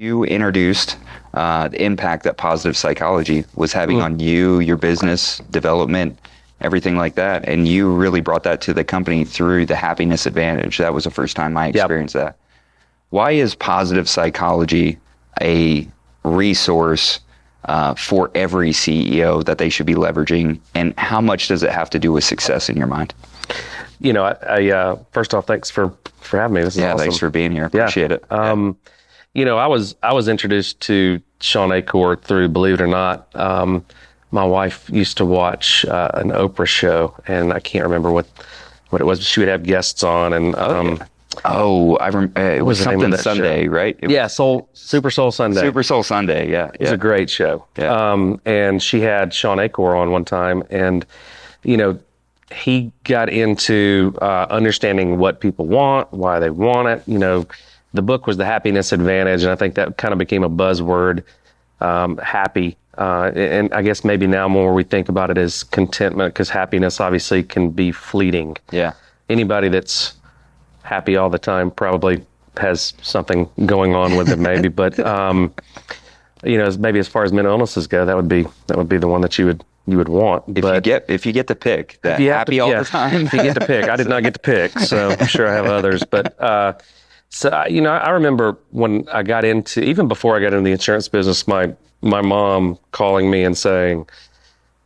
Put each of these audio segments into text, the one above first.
You introduced the impact that positive psychology was having on you, your business development, everything like that. And you really brought that to the company through the happiness advantage. That was the first time I experienced that. Why is positive psychology a resource for every CEO that they should be leveraging? And how much does it have to do with success in your mind? You know, I first off, thanks for having me. This is awesome. Thanks for being here. Appreciate it. You know, I was introduced to Sean Acour through, believe it or not, my wife used to watch an Oprah show, and I can't remember what it was, but she would have guests on, and it was something Sunday, show? Right? Super Soul Sunday. Super Soul Sunday, yeah. It was a great show. Yeah. And she had Sean Acour on one time, and you know, he got into understanding what people want, why they want it. You know, the book was The Happiness Advantage, and I think that kind of became a buzzword, happy. And I guess maybe now more we think about it as contentment, because happiness obviously can be fleeting. Yeah. Anybody that's happy all the time probably has something going on with it, maybe. But you know, maybe as far as mental illnesses go, that would be the one that you would want. If you get to pick that happy all the time. If you get to pick. I did not get to pick, so I'm sure I have others. But so, you know, I remember when I got into, even before I got into the insurance business, my mom calling me and saying,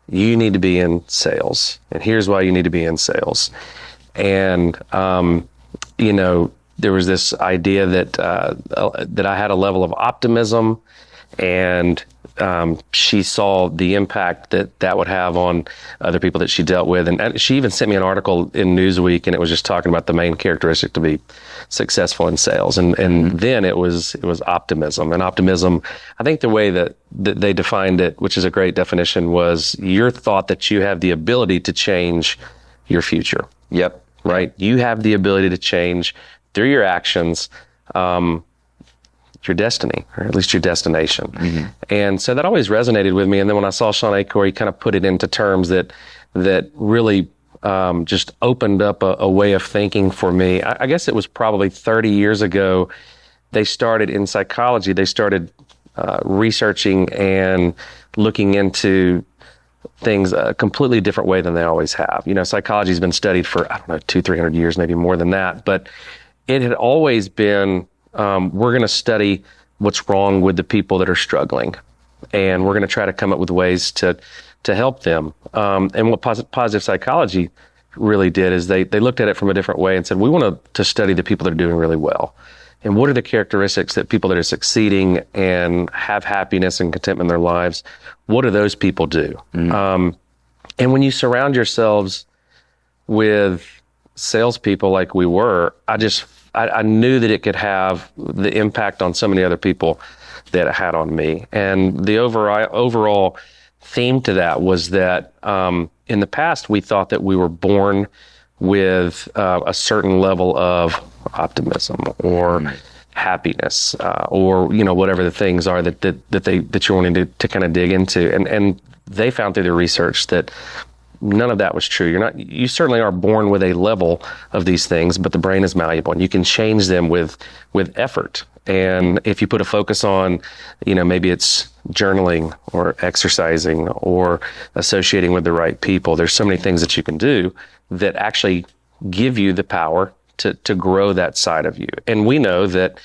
you need to be in sales, and here's why you need to be in sales. And, you know, there was this idea that I had a level of optimism, and she saw the impact that would have on other people that she dealt with. And she even sent me an article in Newsweek, and it was just talking about the main characteristic to be successful in sales. And then it was optimism. And optimism, I think the way that they defined it, which is a great definition, was your thought that you have the ability to change your future. Yep. Right? You have the ability to change through your actions, your destiny, or at least your destination. Mm-hmm. And so that always resonated with me. And then when I saw Sean Acour, he kind of put it into terms that really just opened up a way of thinking for me. I guess it was probably 30 years ago. They started in psychology. They started researching and looking into things a completely different way than they always have. You know, psychology has been studied for, 200-300 years, maybe more than that. But it had always been, we're going to study what's wrong with the people that are struggling, and we're going to try to come up with ways to help them. And what positive psychology really did is they looked at it from a different way and said, we want to study the people that are doing really well. And what are the characteristics that people that are succeeding and have happiness and contentment in their lives, what do those people do? Mm-hmm. And when you surround yourselves with salespeople like we were, I knew that it could have the impact on so many other people that it had on me. And the overall theme to that was that in the past, we thought that we were born with a certain level of optimism or happiness, or, you know, whatever the things are that you're wanting to kind of dig into. And they found through their research that none of that was true. You certainly are born with a level of these things, but the brain is malleable, and you can change them with effort. And if you put a focus on, you know, maybe it's journaling or exercising or associating with the right people, there's so many things that you can do that actually give you the power to grow that side of you. And we know that,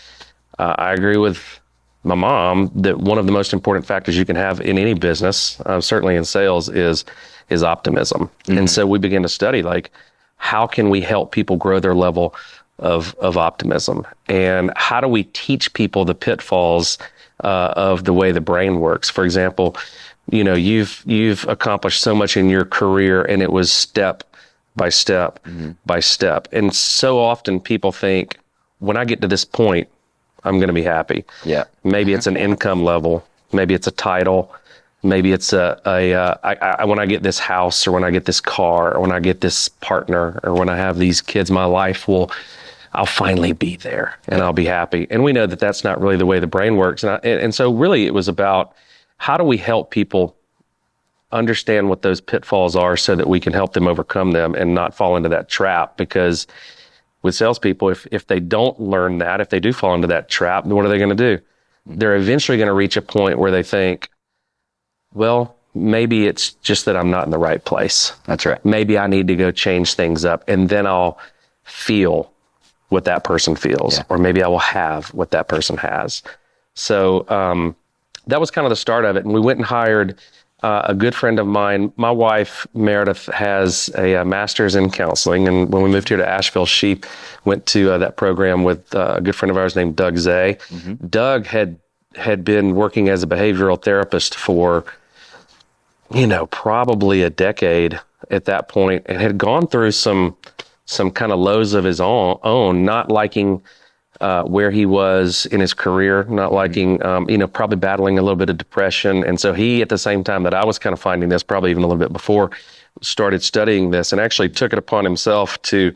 I agree with my mom, that one of the most important factors you can have in any business, certainly in sales, is optimism. Mm-hmm. And so we began to study, like, how can we help people grow their level of optimism? And how do we teach people the pitfalls of the way the brain works? For example, you know, you've accomplished so much in your career, and it was step by step by step. And so often people think, when I get to this point, I'm going to be happy. Yeah. Maybe it's an income level. Maybe it's a title. Maybe it's when I get this house, or when I get this car, or when I get this partner, or when I have these kids, my life I'll finally be there and I'll be happy. And we know that that's not really the way the brain works. And so really it was about, how do we help people understand what those pitfalls are so that we can help them overcome them and not fall into that trap? Because with salespeople, if they don't learn that, if they do fall into that trap, then what are they going to do? they're eventually going to reach a point where they think, well, maybe it's just that I'm not in the right place. That's right. Maybe I need to go change things up, and then I'll feel what that person feels, or maybe I will have what that person has. So that was kind of the start of it. And we went and hired a good friend of mine. My wife, Meredith, has a master's in counseling. And when we moved here to Asheville, she went to that program with a good friend of ours named Doug Zay. Doug had been working as a behavioral therapist for, probably a decade at that point, and had gone through some kind of lows of his own, not liking where he was in his career, not liking, probably battling a little bit of depression. And so he, at the same time that I was kind of finding this, probably even a little bit before, started studying this and actually took it upon himself to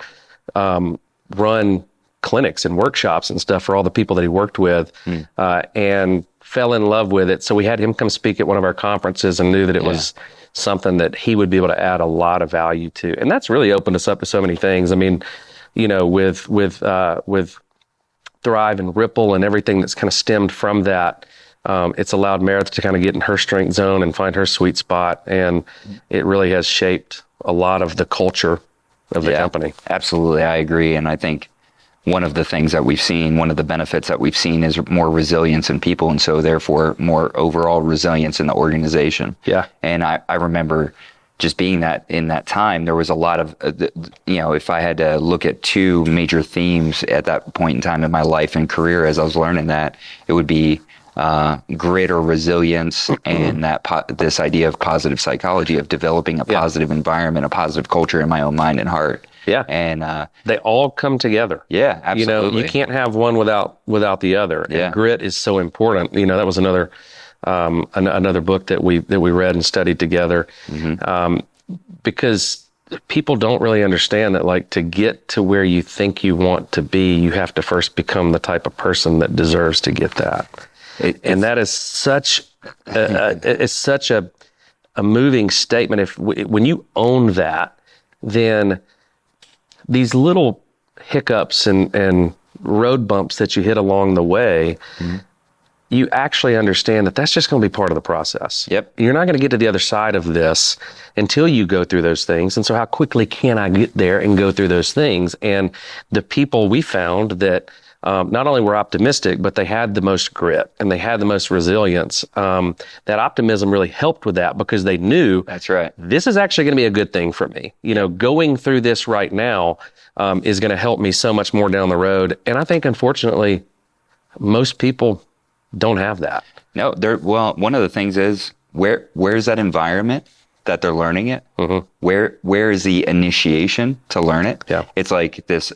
run clinics and workshops and stuff for all the people that he worked with, and fell in love with it. So we had him come speak at one of our conferences and knew that it was something that he would be able to add a lot of value to. And that's really opened us up to so many things. I mean, with Thrive and Ripple and everything that's kind of stemmed from that, it's allowed Meredith to kind of get in her strength zone and find her sweet spot. And it really has shaped a lot of the culture of the company. Absolutely. I agree. And I think one of the things that we've seen, one of the benefits that we've seen is more resilience in people, and so therefore more overall resilience in the organization. Yeah. And I remember just being that in that time, there was a lot of, if I had to look at two major themes at that point in time in my life and career as I was learning that, it would be grit or resilience, and this idea of positive psychology, of developing a positive environment, a positive culture in my own mind and heart. Yeah. And they all come together. Yeah, absolutely. You can't have one without the other. Yeah. And grit is so important. That was another book that we read and studied together. Because people don't really understand that, like, to get to where you think you want to be, you have to first become the type of person that deserves to get that. And that is such a moving statement. When you own that, then these little hiccups and road bumps that you hit along the way, you actually understand that that's just going to be part of the process. Yep. You're not going to get to the other side of this until you go through those things. And so how quickly can I get there and go through those things? And the people we found that not only were optimistic, but they had the most grit and they had the most resilience. That optimism really helped with that, because they knew, that's right, this is actually going to be a good thing for me. Going through this right now is going to help me so much more down the road. And I think, unfortunately, most people don't have that. No, one of the things is, where's that environment that they're learning it? Where is the initiation to learn it? Yeah. It's like this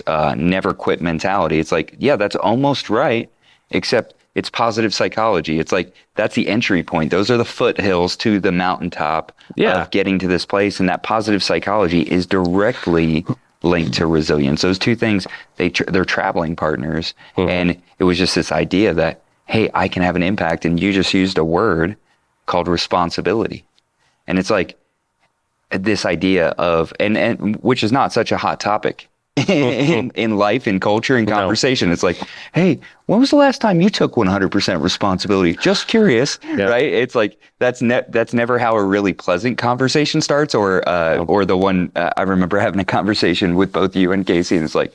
never quit mentality. It's like, yeah, that's almost right, except it's positive psychology. It's like, that's the entry point. Those are the foothills to the mountaintop of getting to this place. And that positive psychology is directly linked to resilience. Those two things, they're traveling partners. And it was just this idea that, hey, I can have an impact. And you just used a word called responsibility. And it's like this idea of, and which is not such a hot topic in life, in culture, in conversation. It's like, hey, when was the last time you took 100% responsibility? Just curious, right? It's like, that's never how a really pleasant conversation starts, or the one, I remember having a conversation with both you and Casey, and it's like,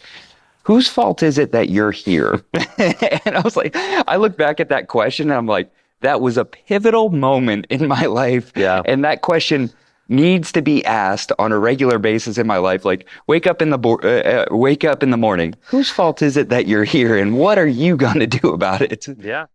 whose fault is it that you're here? And I was like, I look back at that question and I'm like, that was a pivotal moment in my life. Yeah. And that question needs to be asked on a regular basis in my life. Like, wake up in the morning. Whose fault is it that you're here, and what are you going to do about it? Yeah.